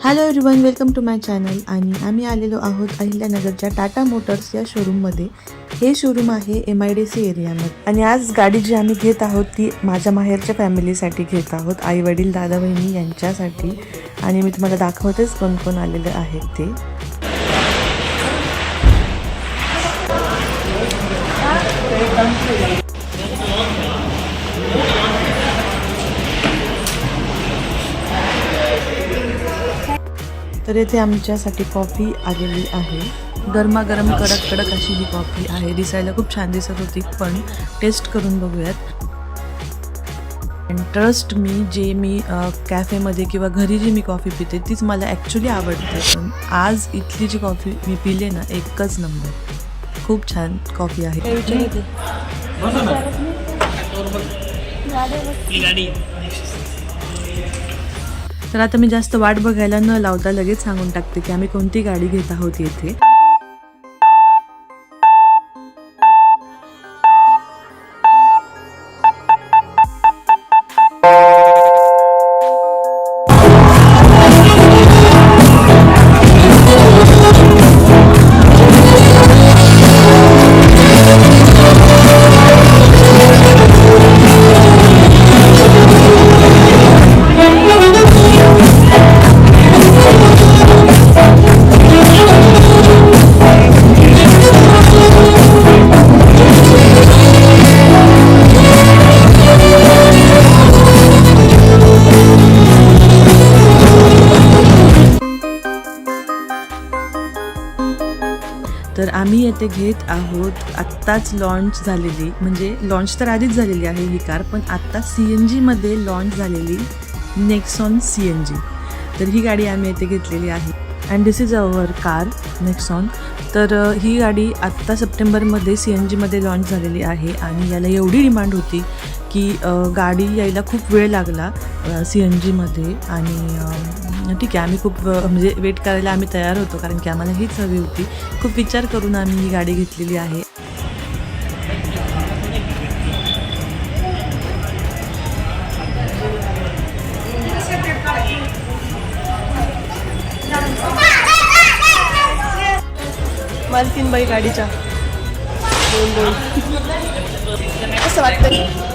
Hello everyone, welcome to my channel. आणि आम्ही आलेलो आहोत अहिल्यानगरच्या टाटा मोटर्स या शोरूममध्ये. हे शोरूम आहे MIDC एरियामध्ये. आणि आज गाडी जी आम्ही घेत आहोत ती माझ्या माहेरच्या फॅमिलीसाठी घेत आहोत, आई वडील दादा बहिणी यांच्यासाठी. आणि मी तुम्हाला दाखवतेच कोण कोण आलेले आहेत ते. तर येथे आमच्यासाठी कॉफी आलेली आहे. गरमागरम कडक कडक अशी ही कॉफी आहे. दिसायला खूप छान दिसत होती, पण टेस्ट करून बघूयात. अँड ट्रस्ट मी, जे मी कॅफेमध्ये किंवा घरी जी मी कॉफी पिते तीच मला ॲक्च्युली आवडते. पण आज इथली जी कॉफी मी पिले ना, एकच नंबर. खूप छान कॉफी आहे. तर आता मी जास्त वाट बघायला न लावता लगेच सांगून टाकते की आम्ही कोणती गाडी घेत आहोत येथे. तर आम्ही येथे घेत आहोत आत्ताच लॉन्च झालेली, म्हणजे लॉन्च तर आधीच झालेली आहे ही कार, पण आत्ता CNG मध्ये लॉन्च झालेली नेक्सॉन CNG. तर ही गाडी आम्ही येथे घेतलेली आहे. And this is our car Nexon. तर ही गाडी आत्ता सप्टेंबरमध्ये CNG मध्ये लॉन्च झालेली आहे. आणि याला एवढी डिमांड होती की गाडी यायला खूप वेळ लागला CNG मध्ये. आणि ठीक आहे, आम्ही खूप म्हणजे वेट करायला आम्ही तयार होतो, कारण की आम्हाला हीच हवी होती. खूप विचार करून आम्ही ही गाडी घेतलेली आहे. मालकीन बाई गाडीच्या दोन कसं वाटतं?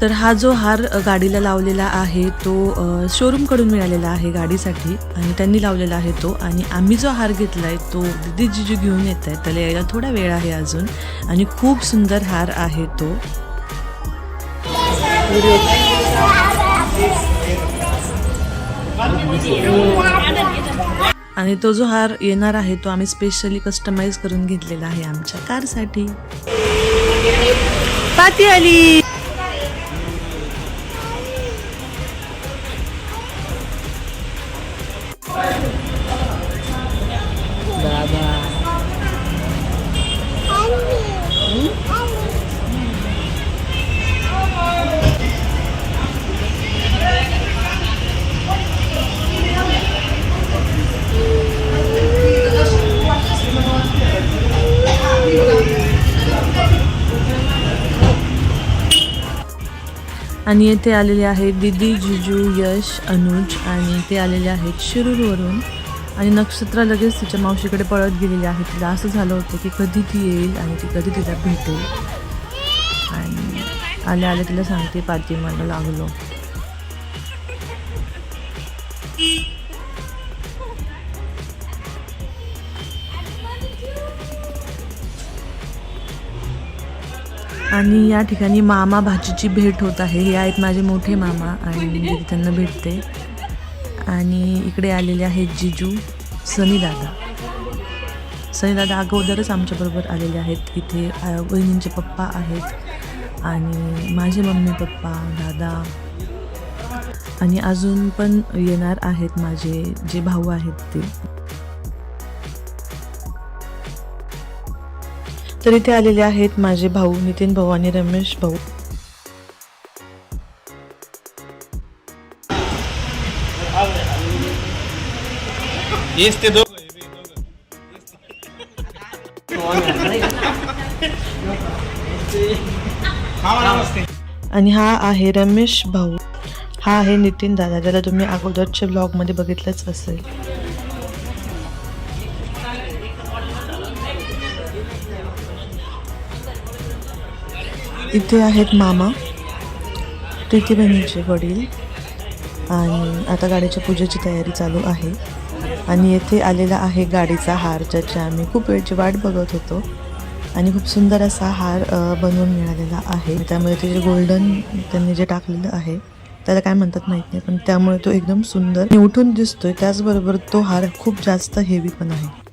तर हा जो हार गाडीला लावलेला आहे तो शोरूमकडून मिळालेला आहे गाडीसाठी, आणि त्यांनी लावलेला आहे तो. आणि आम्ही जो हार घेतला आहे तो दीदी जिजू घेऊन येत आहे, त्याला यायला थोडा वेळ आहे अजून. आणि खूप सुंदर हार आहे तो. आणि तो जो हार येणार आहे तो आम्ही स्पेशली कस्टमाइज करून घेतलेला आहे आमच्या कारसाठी. पाती आली. आणि येथे आलेले आहेत दीदी जिजू यश अनुज, आणि ते आलेले आहेत शिरूरवरून. आणि नक्षत्रा लगेच तिच्या मावशीकडे पळत गेलेली आहे. तिला असं झालं होतं की कधी ती येईल आणि ती कधी तिला भेटेल. आणि आल्या आल्या तिला सांगते, पाती मला लागलो. आणि या ठिकाणी मामा भाचीची भेट होत आहे. हे आहेत माझे मोठे मामा, आणि त्यांना भेटते. आणि इकडे आलेले आहेत जिजू सनी दादा. सनी दादा अगोदरच आमच्याबरोबर आलेले आहेत. इथे वहिनींचे पप्पा आहेत, आणि माझे मम्मी पप्पा दादा, आणि अजून पण येणार आहेत माझे जे भाऊ आहेत ते. तर इथे आलेले आहेत माझे भाऊ नितीन भाऊ आणि रमेश भाऊ. आणि हा आहे रमेश भाऊ, हा आहे नितीन दादा, ज्याला तुम्ही अगोदरच्या ब्लॉगमध्ये बघितलंच असेल. इथे आहेत मामा, प्रीती बहिणीचे वडील, आणि आता गाडीच्या पूजेची तयारी चालू आहे. आणि येथे आलेला आहे गाडीचा हार, ज्याची आम्ही खूप वेळची वाट बघत होतो. आणि खूप सुंदर असा हार बनवून मिळालेला आहे. त्यामुळे ते जे गोल्डन त्यांनी जे टाकलेलं आहे त्याला काय म्हणतात माहीत नाही, पण त्यामुळे तो एकदम सुंदर उठून दिसतोय. त्याचबरोबर तो हार खूप जास्त हेवी पण आहे.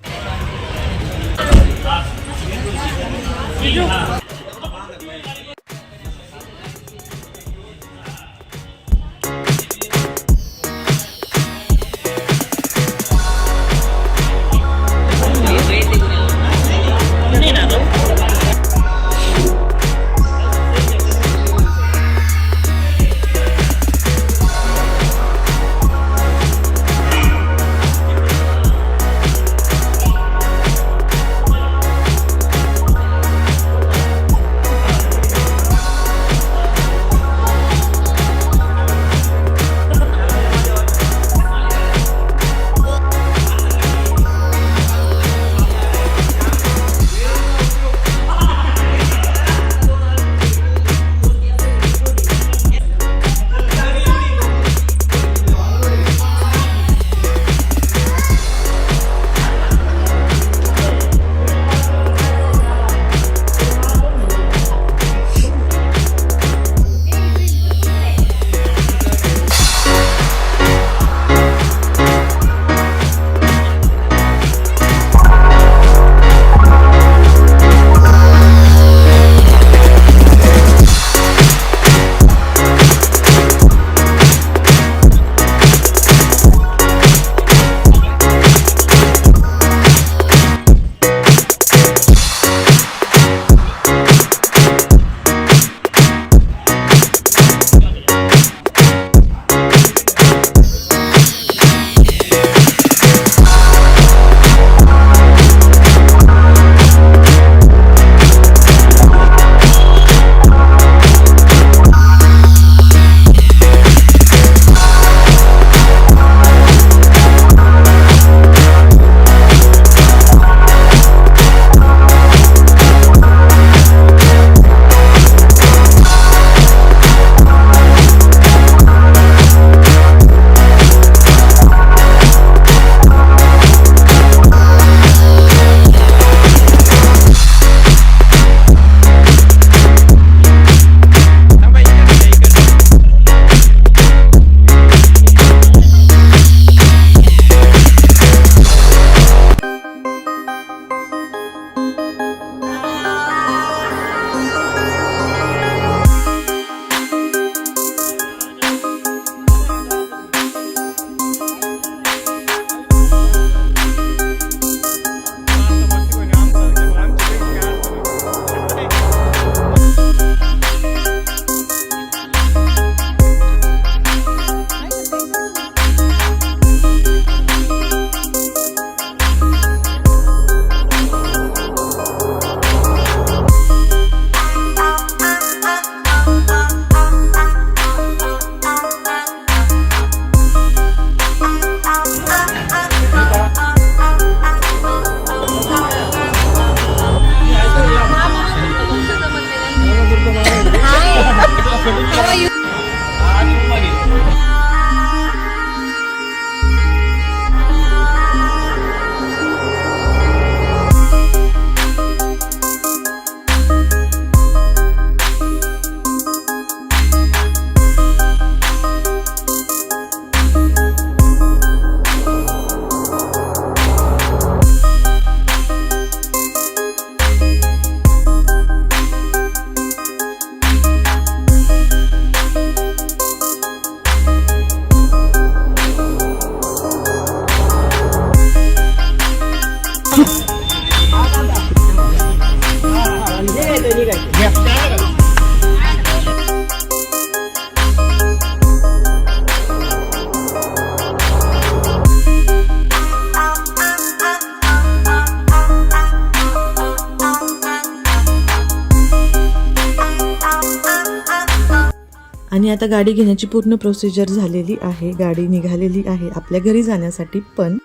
आणि आता गाडी घेण्याची पूर्ण प्रोसिजर झालेली आहे. गाडी निघालेली आहे आपल्या घरी जाण्यासाठी. पण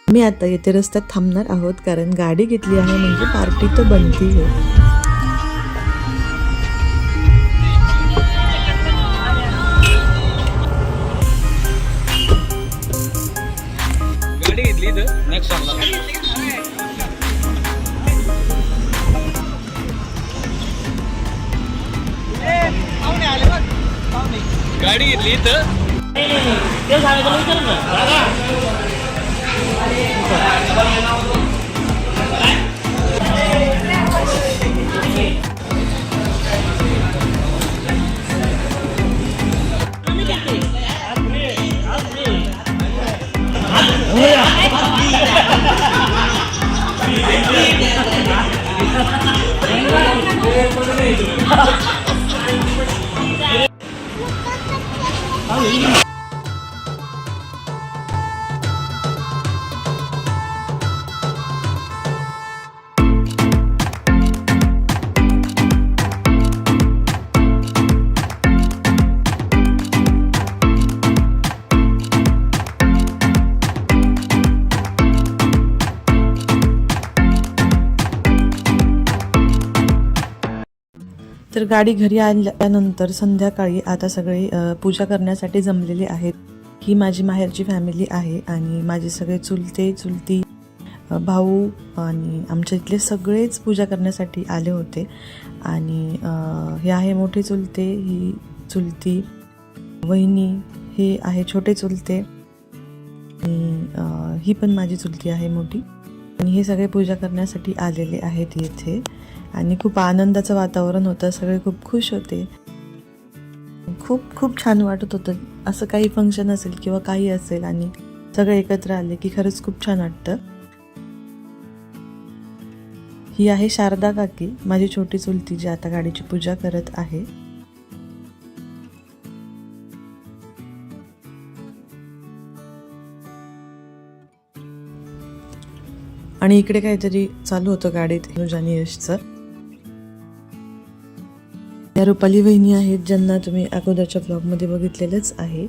मी आता येथे रस्त्यात थांबणार आहोत, कारण गाडी घेतली आहे म्हणजे पार्टी तर बनती आहे. गाडी घेतली तर नेक्स्ट गाडी घेतली तर तर गाडी घरी आल्यानंतर संध्याकाळी आता सगळे पूजा करण्यासाठी जमलेले आहेत. ही माझी माहेरची फॅमिली आहे आणि माझे सगळे चुलती भाऊ आणि आमच्या इथले सगळेच पूजा करण्यासाठी आले होते. आणि हे आहे मोठे चुलते, ही चुलती, वहिनी, हे आहे छोटे चुलते आणि ही पण माझी चुलती आहे मोठी. आणि हे सगळे पूजा करण्यासाठी आलेले आहेत येथे. आणि खूप आनंदाचं वातावरण होतं, सगळे खूप खुश होते. खूप छान वाटत होतं. असं काही फंक्शन असेल किंवा काही असेल आणि सगळे एकत्र आले की खरंच खूप छान वाटतं. ही आहे शारदा काकी, माझी छोटी चुलती, जी आता गाडीची पूजा करत आहे. आणि इकडे काहीतरी चालू होतं गाडीत अनुज आणि यशचं. या रुपाली वहिनी आहेत, ज्यांना तुम्ही अगोदरच्या ब्लॉगमध्ये बघितलेलंच आहे.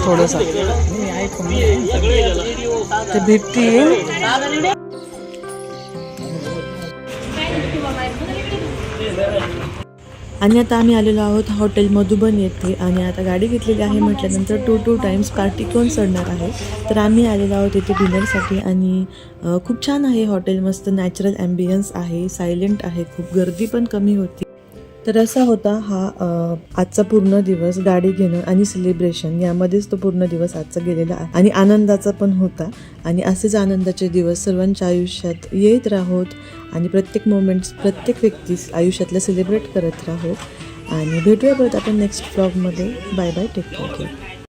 थोडंसं ते भेटतील. आणि आता आम्ही आलेलो आहोत हॉटेल मधुबन येथे. आणि आता गाडी घेतलेली आहे म्हटल्यानंतर 2 टाइम्स पार्टी कोण चढणार आहे. तर आम्ही आलेलो आहोत इथे डिनरसाठी. आणि खूप छान आहे हॉटेल, मस्त नॅचरल ॲम्बियन्स आहे, सायलेंट आहे, खूप गर्दी पण कमी होती. तर असा होता हा आजचा पूर्ण दिवस. गाडी घेणं आणि सेलिब्रेशन यामध्येच तो पूर्ण दिवस आजचा गेलेला आहे आणि आनंदाचा पण होता. आणि असेच आनंदाचे दिवस सर्वांच्या आयुष्यात येत राहोत आणि प्रत्येक मोमेंट्स प्रत्येक व्यक्ती आयुष्यातलं सेलिब्रेट करत राहोत. आणि भेटूया परत आपण नेक्स्ट व्लॉगमध्ये. Bye bye, take care.